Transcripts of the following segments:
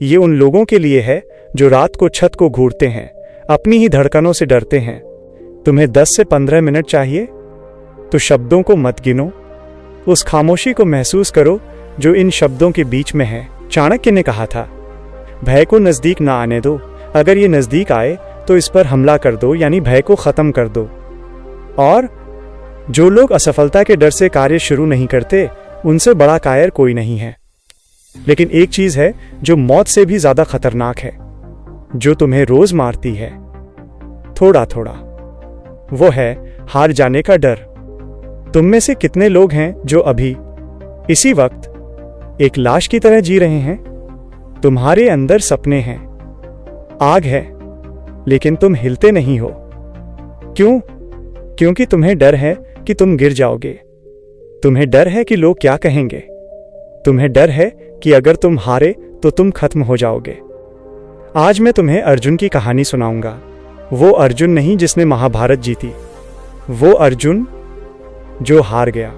ये उन लोगों के लिए है जो रात को छत को घूरते हैं, अपनी ही धड़कनों से डरते हैं। तुम्हें 10 से 15 मिनट चाहिए तो शब्दों को मत गिनो, उस खामोशी को महसूस करो जो इन शब्दों के बीच में है। चाणक्य ने कहा था, भय को नजदीक ना आने दो, अगर ये नजदीक आए तो इस पर हमला कर दो, यानी भय को खत्म कर दो। और जो लोग असफलता के डर से कार्य शुरू नहीं करते, उनसे बड़ा कायर कोई नहीं है। लेकिन एक चीज है जो मौत से भी ज्यादा खतरनाक है, जो तुम्हें रोज मारती है थोड़ा थोड़ा, वो है हार जाने का डर। तुम में से कितने लोग हैं जो अभी इसी वक्त एक लाश की तरह जी रहे हैं? तुम्हारे अंदर सपने हैं, आग है, लेकिन तुम हिलते नहीं हो। क्यों? क्योंकि तुम्हें डर है कि तुम गिर जाओगे। तुम्हें डर है कि लोग क्या कहेंगे। तुम्हें डर है कि अगर तुम हारे तो तुम खत्म हो जाओगे। आज मैं तुम्हें अर्जुन की कहानी सुनाऊंगा। वो अर्जुन नहीं जिसने महाभारत जीती, वो अर्जुन जो हार गया,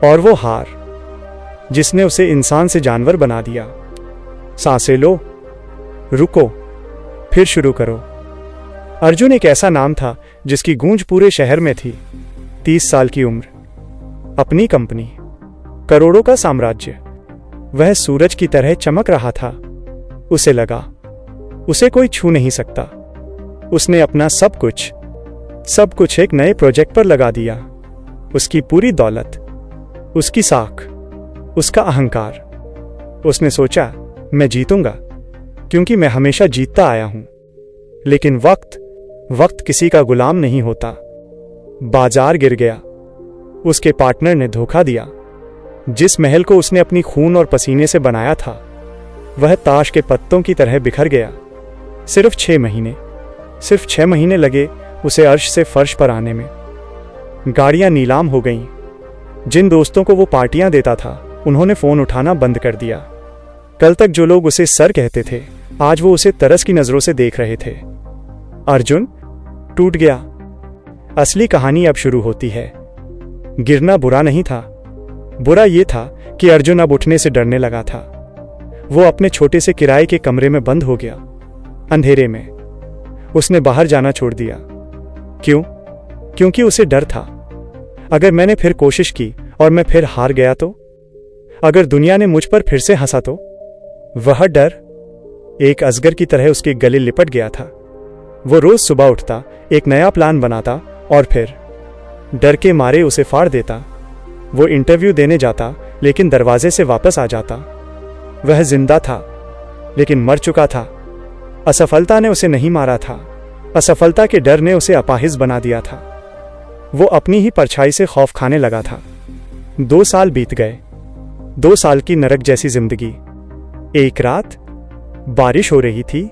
और वो हार जिसने उसे इंसान से जानवर बना दिया। सांसें लो, रुको, फिर शुरू करो। अर्जुन एक ऐसा नाम था जिसकी गूंज पूरे शहर में थी। 30 साल की उम्र, अपनी कंपनी, करोड़ों का साम्राज्य। वह सूरज की तरह चमक रहा था। उसे लगा उसे कोई छू नहीं सकता। उसने अपना सब कुछ एक नए प्रोजेक्ट पर लगा दिया। उसकी पूरी दौलत, उसकी साख, उसका अहंकार। उसने सोचा, मैं जीतूंगा क्योंकि मैं हमेशा जीतता आया हूं। लेकिन वक्त किसी का गुलाम नहीं होता। बाजार गिर गया। उसके पार्टनर ने धोखा दिया। जिस महल को उसने अपनी खून और पसीने से बनाया था, वह ताश के पत्तों की तरह बिखर गया। सिर्फ 6 महीने लगे उसे अर्श से फर्श पर आने में। गाड़ियां नीलाम हो गईं। जिन दोस्तों को वो पार्टियां देता था, उन्होंने फोन उठाना बंद कर दिया। कल तक जो लोग उसे सर कहते थे, आज वो उसे तरस की नजरों से देख रहे थे। अर्जुन टूट गया। असली कहानी अब शुरू होती है। गिरना बुरा नहीं था, बुरा ये था कि अर्जुन अब उठने से डरने लगा था। वो अपने छोटे से किराए के कमरे में बंद हो गया। अंधेरे में उसने बाहर जाना छोड़ दिया। क्यों? क्योंकि उसे डर था, अगर मैंने फिर कोशिश की और मैं फिर हार गया तो? अगर दुनिया ने मुझ पर फिर से हंसा तो? वह डर एक अजगर की तरह उसके गले लिपट गया था। वो रोज सुबह उठता, एक नया प्लान बनाता और फिर डर के मारे उसे फाड़ देता। वो इंटरव्यू देने जाता, लेकिन दरवाजे से वापस आ जाता। वह जिंदा था, लेकिन मर चुका था। असफलता ने उसे नहीं मारा था, असफलता के डर ने उसे अपाहिज बना दिया था। वो अपनी ही परछाई से खौफ खाने लगा था। 2 साल बीत गए, 2 साल की नरक जैसी जिंदगी। एक रात बारिश हो रही थी।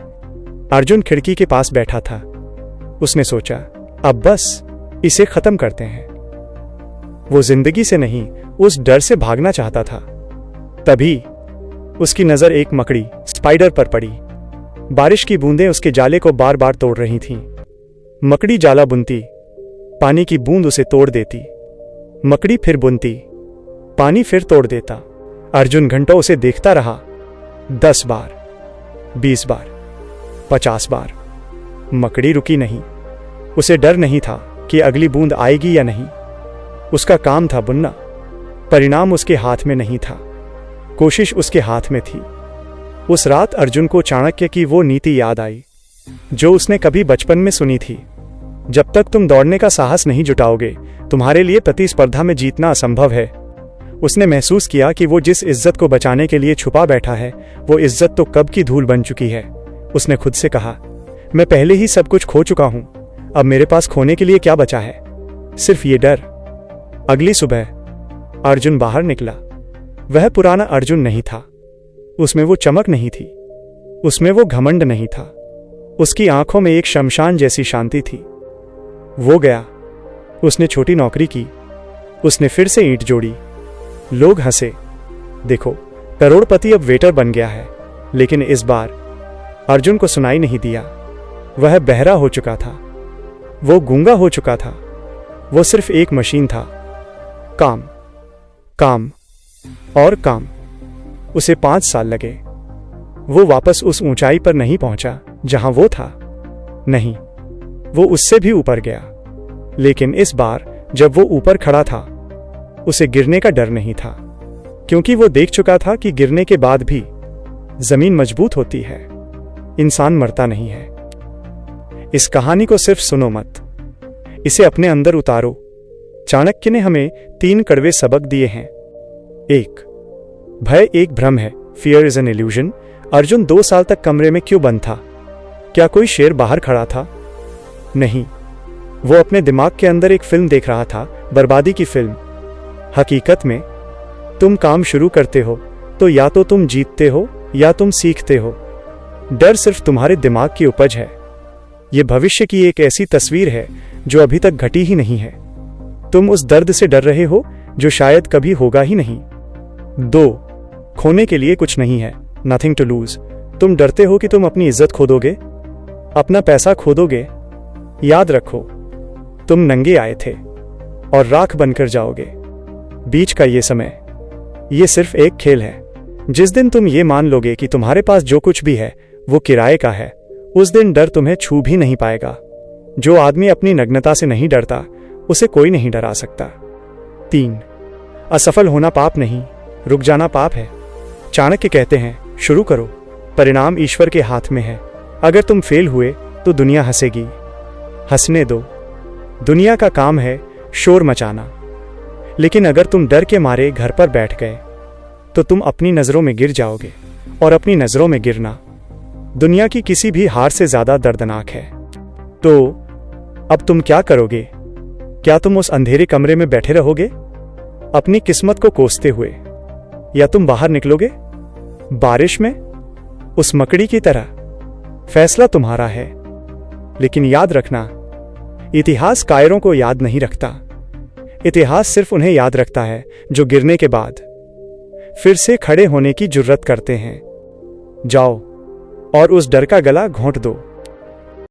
अर्जुन खिड़की के पास बैठा था। उसने सोचा, अब बस इसे खत्म करते हैं। वो जिंदगी से नहीं, उस डर से भागना चाहता था। तभी उसकी नजर एक मकड़ी, स्पाइडर पर पड़ी। बारिश की बूंदें उसके जाले को बार बार तोड़ रही थीं। मकड़ी जाला बुनती, पानी की बूंद उसे तोड़ देती। मकड़ी फिर बुनती, पानी फिर तोड़ देता। अर्जुन घंटों उसे देखता रहा। 10 बार, 20 बार, 50 बार। मकड़ी रुकी नहीं। उसे डर नहीं था कि अगली बूंद आएगी या नहीं। उसका काम था बुनना। परिणाम उसके हाथ में नहीं था, कोशिश उसके हाथ में थी। उस रात अर्जुन को चाणक्य की वो नीति याद आई जो उसने कभी बचपन में सुनी थी, जब तक तुम दौड़ने का साहस नहीं जुटाओगे, तुम्हारे लिए प्रतिस्पर्धा में जीतना असंभव है। उसने महसूस किया कि वो जिस इज्जत को बचाने के लिए छुपा बैठा है, वो इज्जत तो कब की धूल बन चुकी है। उसने खुद से कहा, मैं पहले ही सब कुछ खो चुका हूं, अब मेरे पास खोने के लिए क्या बचा है? सिर्फ ये डर। अगली सुबह अर्जुन बाहर निकला। वह पुराना अर्जुन नहीं था। उसमें वो चमक नहीं थी, उसमें वो घमंड नहीं था। उसकी आंखों में एक शमशान जैसी शांति थी। वो गया, उसने छोटी नौकरी की, उसने फिर से ईंट जोड़ी। लोग हंसे, देखो करोड़पति अब वेटर बन गया है। लेकिन इस बार अर्जुन को सुनाई नहीं दिया। वह बहरा हो चुका था, वो गूंगा हो चुका था। वो सिर्फ एक मशीन था, काम, काम और काम। उसे 5 साल लगे, वो वापस उस ऊंचाई पर नहीं पहुंचा जहां वो था। नहीं, वो उससे भी ऊपर गया। लेकिन इस बार जब वो ऊपर खड़ा था, उसे गिरने का डर नहीं था, क्योंकि वो देख चुका था कि गिरने के बाद भी जमीन मजबूत होती है, इंसान मरता नहीं है। इस कहानी को सिर्फ सुनो मत, इसे अपने अंदर उतारो। चाणक्य ने हमें 3 कड़वे सबक दिए हैं। 1. भय एक भ्रम है, fear is an illusion. Arjun 2 साल तक कमरे में क्यों बंद था? क्या कोई शेर बाहर खड़ा था? नहीं, वो अपने दिमाग के अंदर एक फिल्म देख रहा था, बर्बादी की फिल्म। हकीकत में तुम काम शुरू करते हो तो या तो तुम जीतते हो या तुम सीखते हो। डर सिर्फ तुम्हारे दिमाग की उपज है। यह भविष्य की एक ऐसी तस्वीर है जो अभी तक घटी ही नहीं है। तुम उस दर्द से डर रहे हो जो शायद कभी होगा ही नहीं। 2. खोने के लिए कुछ नहीं है, नथिंग टू लूज। तुम डरते हो कि तुम अपनी इज्जत खो दोगे, अपना पैसा खो दोगे। याद रखो, तुम नंगे आए थे और राख बनकर जाओगे। बीच का ये समय, ये सिर्फ एक खेल है। जिस दिन तुम ये मान लोगे कि तुम्हारे पास जो कुछ भी है वो किराए का है, उस दिन डर तुम्हें छू भी नहीं पाएगा। जो आदमी अपनी नग्नता से नहीं डरता, उसे कोई नहीं डरा सकता। 3. असफल होना पाप नहीं, रुक जाना पाप है। चाणक्य कहते हैं, शुरू करो, परिणाम ईश्वर के हाथ में है। अगर तुम फेल हुए तो दुनिया हंसेगी, हंसने दो। दुनिया का काम है शोर मचाना। लेकिन अगर तुम डर के मारे घर पर बैठ गए तो तुम अपनी नजरों में गिर जाओगे, और अपनी नजरों में गिरना दुनिया की किसी भी हार से ज्यादा दर्दनाक है। तो अब तुम क्या करोगे? क्या तुम उस अंधेरे कमरे में बैठे रहोगे अपनी किस्मत को कोसते हुए, या तुम बाहर निकलोगे बारिश में उस मकड़ी की तरह? फैसला तुम्हारा है। लेकिन याद रखना, इतिहास कायरों को याद नहीं रखता। इतिहास सिर्फ उन्हें याद रखता है जो गिरने के बाद फिर से खड़े होने की जुर्रत करते हैं। जाओ और उस डर का गला घोंट दो।